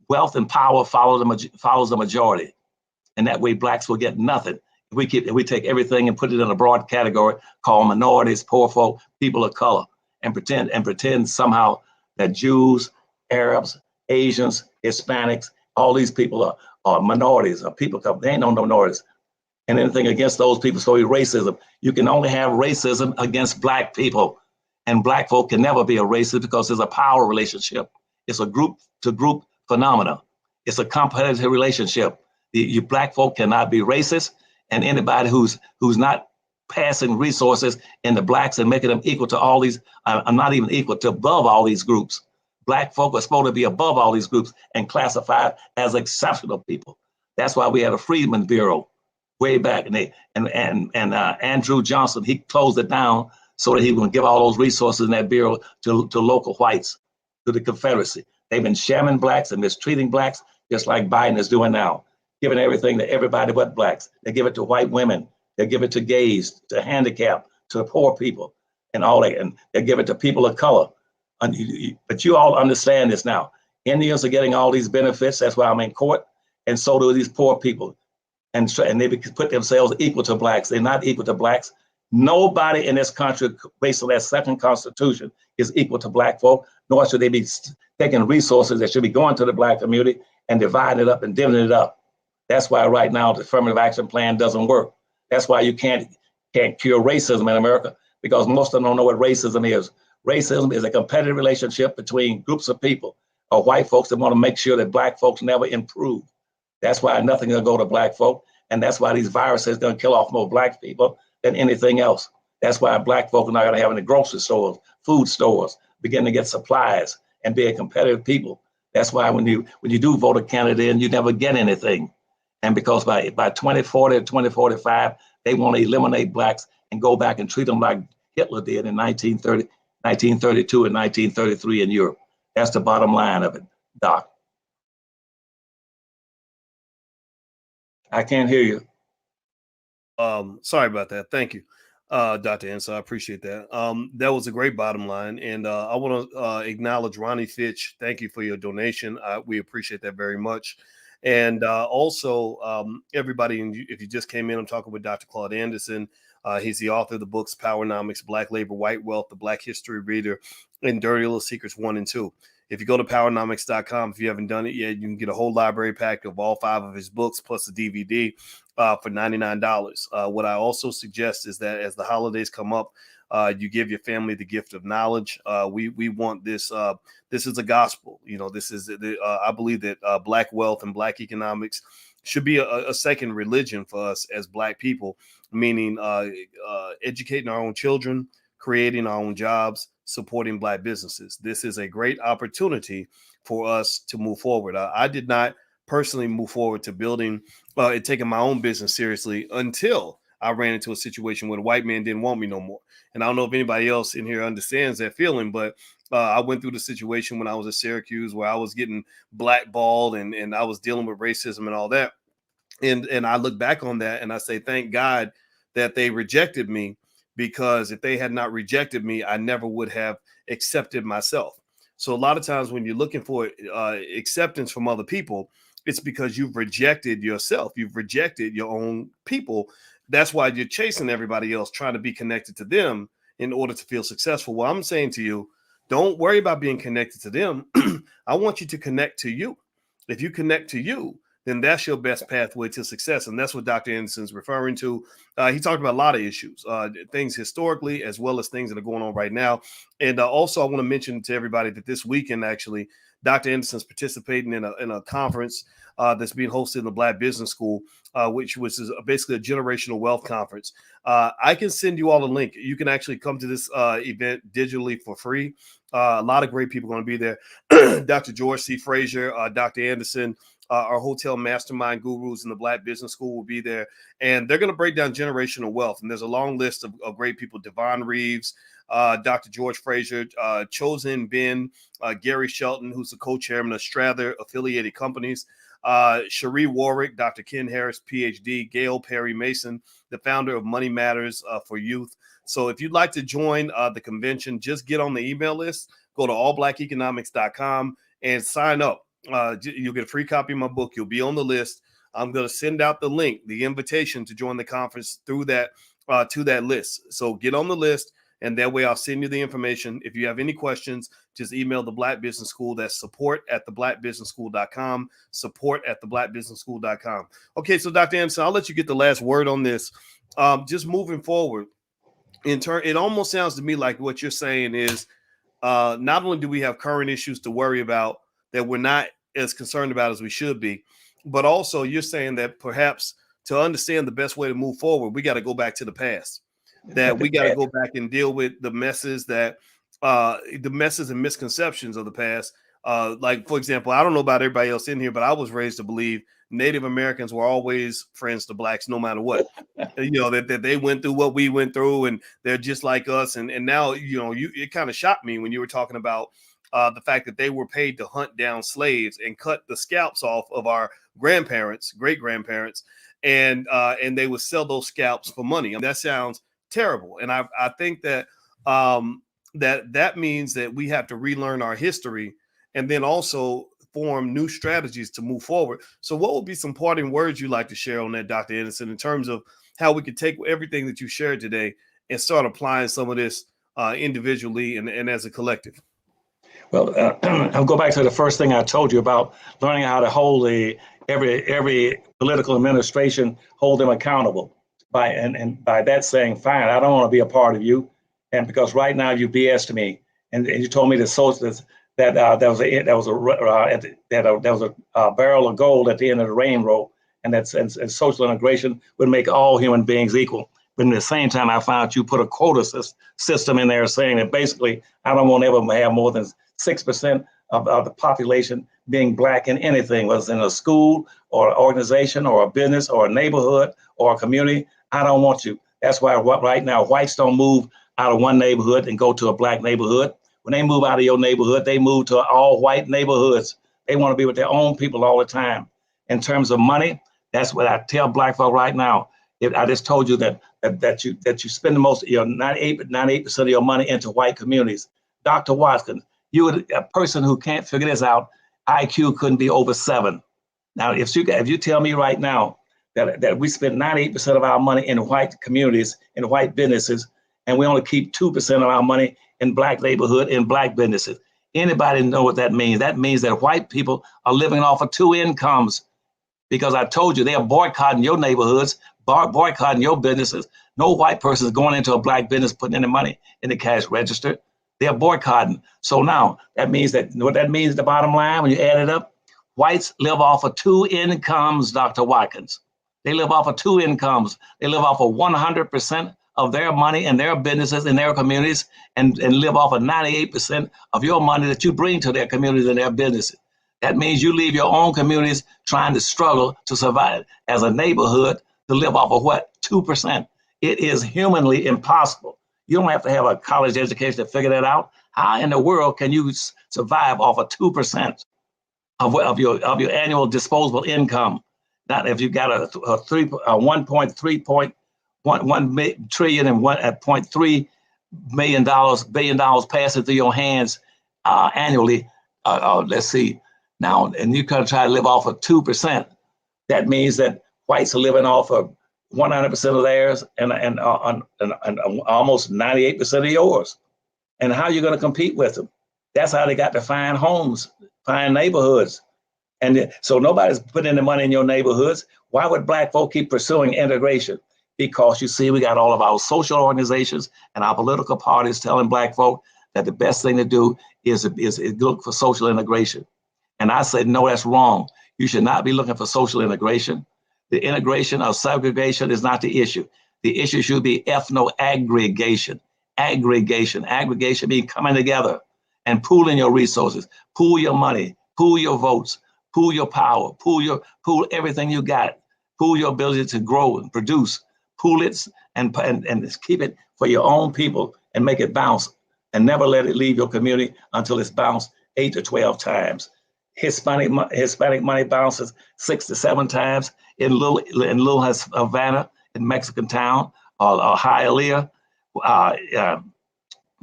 wealth and power follows the majority. And that way blacks will get nothing. If we take everything and put it in a broad category called minorities, poor folk, people of color, and pretend somehow that Jews, Arabs, Asians, Hispanics, all these people are minorities, or people, they ain't no minorities. And anything against those people, so racism. You can only have racism against black people. And black folk can never be a racist, because there's a power relationship. It's a group to group phenomena. It's a competitive relationship. You black folk cannot be racist, and anybody who's not passing resources into blacks and making them equal to all these, not even equal to above all these groups. Black folk are supposed to be above all these groups and classified as exceptional people. That's why we had a Freedmen's Bureau way back, and Andrew Johnson, he closed it down so that he would give all those resources in that bureau to local whites, to the Confederacy. They've been shamming blacks and mistreating blacks, just like Biden is doing now, giving everything to everybody but blacks. They give it to white women, they give it to gays, to handicapped, to poor people, and all that, and they give it to people of color. But you all understand this now. Indians are getting all these benefits. That's why I'm in court, and so do these poor people. And they put themselves equal to blacks. They're not equal to blacks. Nobody in this country, based on that second constitution, is equal to black folk, nor should they be taking resources that should be going to the black community and dividing it up and divvying it up. That's why right now the affirmative action plan doesn't work. That's why you can't cure racism in America, because most of them don't know what racism is. Racism is a competitive relationship between groups of people, or white folks that want to make sure that black folks never improve. That's why nothing will go to black folk. And that's why these viruses are going to kill off more black people than anything else. That's why black folk are not going to have any grocery stores, food stores, begin to get supplies and be a competitive people. That's why when you do vote a candidate in, you never get anything. And because by 2040 or 2045, they want to eliminate blacks and go back and treat them like Hitler did in 1932 and 1933 in Europe. That's the bottom line of it, Doc. I can't hear you. Sorry about that. Thank you, Dr. Anderson. I appreciate that. That was a great bottom line. And I want to acknowledge Ronnie Fitch. Thank you for your donation. We appreciate that very much. And also, everybody, if you just came in, I'm talking with Dr. Claud Anderson. He's the author of the books Powernomics, Black Labor, White Wealth, The Black History Reader, and Dirty Little Secrets 1 and 2. If you go to powernomics.com, if you haven't done it yet, you can get a whole library pack of all 5 of his books plus a DVD for $99. What I also suggest is that as the holidays come up, you give your family the gift of knowledge. We want this. This is a gospel. You know, this is. I believe that Black wealth and Black economics should be a second religion for us as Black people, meaning educating our own children, creating our own jobs, supporting Black businesses. This is a great opportunity for us to move forward. I did not personally move forward to building and taking my own business seriously until I ran into a situation where the white man didn't want me no more. And I don't know if anybody else in here understands that feeling, but I went through the situation when I was at Syracuse where I was getting blackballed and I was dealing with racism and all that. And I look back on that and I say, thank God that they rejected me, because if they had not rejected me, I never would have accepted myself. So a lot of times when you're looking for acceptance from other people, it's because you've rejected yourself. You've rejected your own people. That's why you're chasing everybody else, trying to be connected to them in order to feel successful. Well, I'm saying to you, don't worry about being connected to them. I want you to connect to you. If you connect to you, then that's your best pathway to success. And that's what Dr. Anderson's referring to. He talked about a lot of issues, things historically, as well as things that are going on right now. And also, I want to mention to everybody that this weekend, actually, Dr. Anderson's participating in a conference that's being hosted in the Black Business School, which is basically a generational wealth conference. I can send you all a link. You can actually come to this event digitally for free. A lot of great people are going to be there. Dr. George C. Frazier, Dr. Anderson, our hotel mastermind gurus in the Black Business School will be there. And they're going to break down generational wealth. And there's a long list of great people: Devon Reeves, Dr. George Frazier, Chosen Ben, Gary Shelton, who's the co-chairman of Strather Affiliated Companies, Cherie Warwick, Dr. Ken Harris, PhD, Gail Perry Mason, the founder of Money Matters for Youth. So if you'd like to join the convention, just get on the email list, go to allblackeconomics.com and sign up. You'll get a free copy of my book. You'll be on the list. I'm going to send out the link, the invitation to join the conference through that to that list. So get on the list, and that way I'll send you the information. If you have any questions, just email the Black Business School. That's support@theblackbusinessschool.com, support@theblackbusinessschool.com. Okay, so Dr. Anderson, I'll let you get the last word on this. Just moving forward, it almost sounds to me like what you're saying is not only do we have current issues to worry about that we're not as concerned about as we should be, but also you're saying that perhaps to understand the best way to move forward, we got to go back to the past, that we got to go back and deal with the messes and misconceptions of the past. Like, for example, I don't know about everybody else in here, but I was raised to believe Native Americans were always friends to blacks, no matter what. That they went through what we went through, and they're just like us. And now, it kind of shocked me when you were talking about the fact that they were paid to hunt down slaves and cut the scalps off of our grandparents, great grandparents, and they would sell those scalps for money. I mean, that sounds terrible, and I think that that means that we have to relearn our history and then also form new strategies to move forward. So what would be some parting words you'd like to share on that, Dr. Anderson, in terms of how we could take everything that you shared today and start applying some of this individually and as a collective? Well, I'll go back to the first thing I told you about learning how to hold every political administration, hold them accountable by that saying, fine, I don't want to be a part of you. And because right now you BS to me, and you told me that there was a barrel of gold at the end of the rainbow, and social integration would make all human beings equal. But at the same time, I found you put a quota system in there saying that basically I don't want to ever have more than 6% of the population being black in anything, whether it's in a school or an organization or a business or a neighborhood or a community. I don't want you. That's why right now whites don't move out of one neighborhood and go to a black neighborhood. When they move out of your neighborhood, they move to all white neighborhoods. They want to be with their own people all the time. In terms of money, that's what I tell black folk right now. I just told you that you spend the most, 98% of your money into white communities. Dr. Watkins, a person who can't figure this out, IQ couldn't be over 7. Now, if you tell me right now that we spend 98% of our money in white communities, in white businesses, and we only keep 2% of our money in black neighborhood, in black businesses. Anybody know what that means? That means that white people are living off of 2 incomes, because I told you they are boycotting your neighborhoods, boycotting your businesses. No white person is going into a black business, putting any money in the cash register. They are boycotting. So now that means what that means at the bottom line, when you add it up, whites live off of 2 incomes, Dr. Watkins. They live off of 2 incomes. They live off of 100% of their money and their businesses in their communities, and live off of 98% of your money that you bring to their communities and their businesses. That means you leave your own communities trying to struggle to survive as a neighborhood to live off of what? 2%. It is humanly impossible. You don't have to have a college education to figure that out. How in the world can you survive off of 2% of your annual disposable income? Not if you got a 1.3 trillion and $1.3 billion passing through your hands annually. Let's see now, and you kind of try to live off of 2%. That means that whites are living off of 100% of theirs and almost 98% of yours. And how are you going to compete with them? That's how they got to find homes, find neighborhoods. And so nobody's putting the money in your neighborhoods. Why would black folk keep pursuing integration? Because you see, we got all of our social organizations and our political parties telling black folk that the best thing to do is look for social integration. And I said, no, that's wrong. You should not be looking for social integration. The integration of segregation is not the issue. The issue should be ethno-aggregation. Aggregation means coming together and pooling your resources, pool your money, pool your votes, pool your power, pool everything you got, pool your ability to grow and produce, pool it and keep it for your own people and make it bounce, and never let it leave your community until it's bounced 8 to 12 times. Hispanic money bounces 6 to 7 times in Little Havana, in Mexican town, or Hialeah.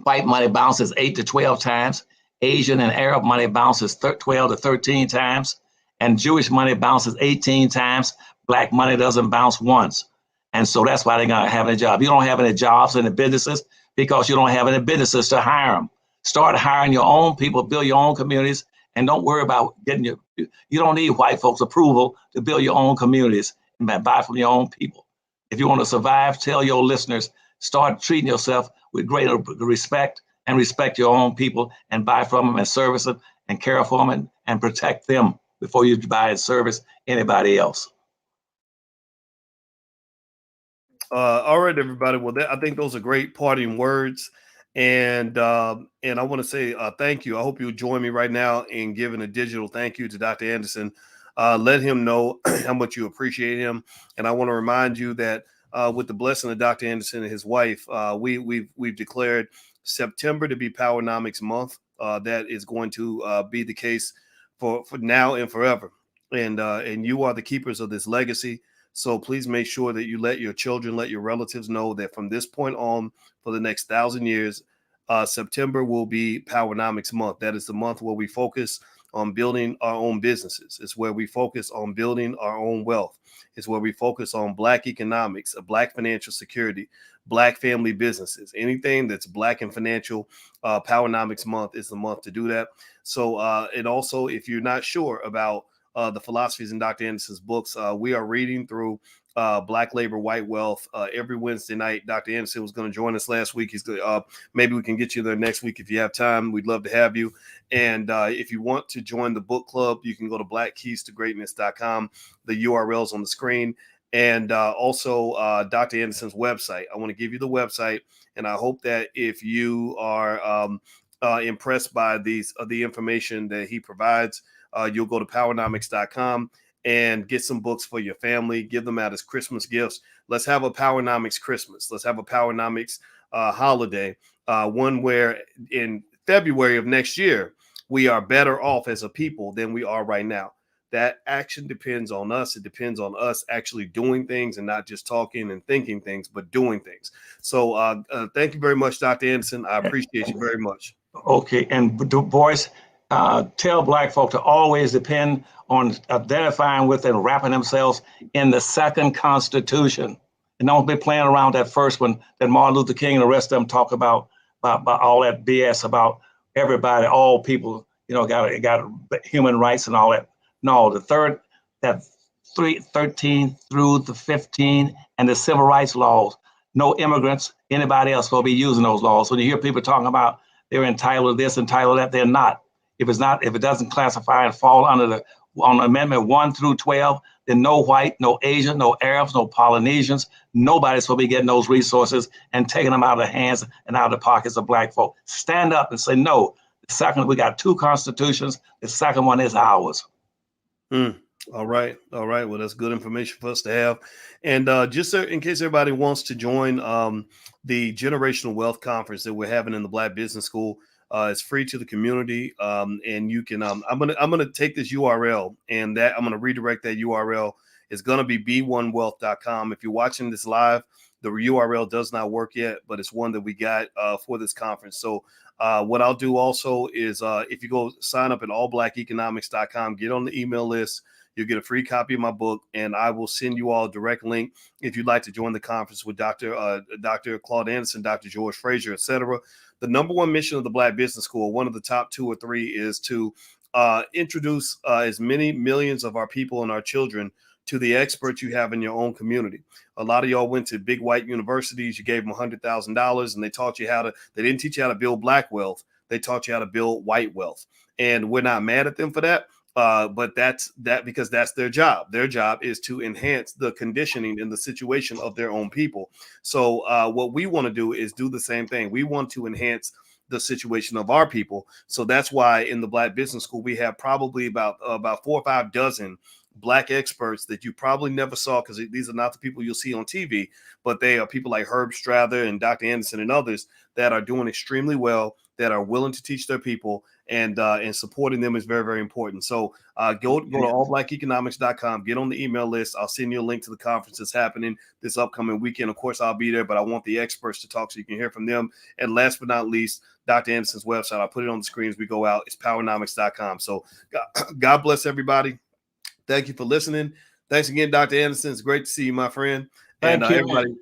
White money bounces 8 to 12 times. Asian and Arab money bounces 12 to 13 times. And Jewish money bounces 18 times. Black money doesn't bounce once. And so that's why they're not having a job. You don't have any jobs in the businesses because you don't have any businesses to hire them. Start hiring your own people, build your own communities, and don't worry about you don't need white folks' approval to build your own communities and buy from your own people. If you want to survive, tell your listeners, start treating yourself with greater respect and respect your own people and buy from them and service them and care for them and protect them, before you buy and service anybody else. All right, everybody. Well, I think those are great parting words, and I want to say thank you. I hope you'll join me right now in giving a digital thank you to Dr. Anderson. Let him know how much you appreciate him, and I want to remind you that with the blessing of Dr. Anderson and his wife, we've declared September to be Powernomics month. That is going to be the case for now and forever, and you are the keepers of this legacy. So please make sure that you let your children, let your relatives know that from this point on, for the next 1,000 years, September will be Powernomics month. That is the month where we focus on building our own businesses. It's where we focus on building our own wealth. It's where we focus on Black economics, Black financial security, Black family businesses, anything that's Black and financial. Powernomics month is the month to do that. So, and also, if you're not sure about the philosophies in Dr. Anderson's books, we are reading through Black Labor, White Wealth every Wednesday night. Dr. Anderson was going to join us last week. He's maybe we can get you there next week if you have time. We'd love to have you. And if you want to join the book club, you can go to blackkeystogreatness.com. The URL's on the screen. And also Dr. Anderson's website. I want to give you the website, and I hope that if you are impressed by the information that he provides, you'll go to powernomics.com and get some books for your family. Give them out as Christmas gifts. Let's have a Powernomics Christmas. Let's have a Powernomics holiday, one where in February of next year, we are better off as a people than we are right now. That action depends on us. It depends on us actually doing things and not just talking and thinking things, but doing things. So thank you very much, Dr. Anderson. I appreciate you very much. Okay. And Boyce, tell Black folk to always depend on identifying with and wrapping themselves in the second Constitution, and don't be playing around that first one that Martin Luther King and the rest of them talk about all that BS about everybody, all people, got human rights and all that. No, the third, that 13 through the 15 and the civil rights laws, no immigrants, anybody else will be using those laws. When you hear people talking about they're entitled to this, entitled to that, they're not. If it doesn't classify and fall on Amendment 1 through 12, then no white, no Asian, no Arabs, no Polynesians, nobody's supposed to be getting those resources and taking them out of the hands and out of the pockets of Black folk. Stand up and say, no, the second, we got two constitutions. The second one is ours. All right. Well, that's good information for us to have. And just in case everybody wants to join the Generational Wealth Conference that we're having in the Black Business School, it's free to the community, and you can. I'm gonna take this URL, and that I'm gonna redirect that URL. It's gonna be b1wealth.com. If you're watching this live, the URL does not work yet, but it's one that we got for this conference. So what I'll do also is if you go sign up at allblackeconomics.com, get on the email list. You'll get a free copy of my book, and I will send you all a direct link if you'd like to join the conference with Dr. Claud Anderson, Dr. George Fraser, etc. The number one mission of the Black Business School, one of the top 2 or 3, is to introduce as many millions of our people and our children to the experts you have in your own community. A lot of y'all went to big white universities. You gave them $100,000, and they taught you they didn't teach you how to build Black wealth. They taught you how to build white wealth. And we're not mad at them for that. But that's because that's their job. Their job is to enhance the conditioning and the situation of their own people. So what we want to do is do the same thing. We want to enhance the situation of our people. So that's why in the Black Business School, we have probably about 4 or 5 dozen Black experts that you probably never saw, because these are not the people you'll see on TV, but they are people like Herb Strather and Dr. Anderson and others that are doing extremely well, that are willing to teach their people, and supporting them is very, very important. So go to allblackeconomics.com, get on the email list. I'll send you a link to the conference that's happening this upcoming weekend. Of course, I'll be there, but I want the experts to talk so you can hear from them. And last but not least, Dr. Anderson's website, I'll put it on the screen as we go out. It's powernomics.com. So God bless everybody. Thank you for listening. Thanks again, Dr. Anderson. It's great to see you, my friend. Thank you, everybody.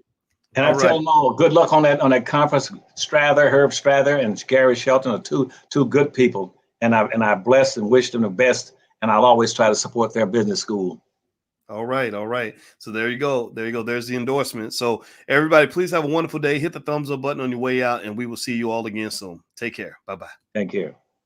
And I tell them all, good luck on that conference. Herb Strather and Gary Shelton are two good people. And I bless and wish them the best. And I'll always try to support their business school. All right. So there you go. There's the endorsement. So everybody, please have a wonderful day. Hit the thumbs up button on your way out, and we will see you all again soon. Take care. Bye-bye. Thank you.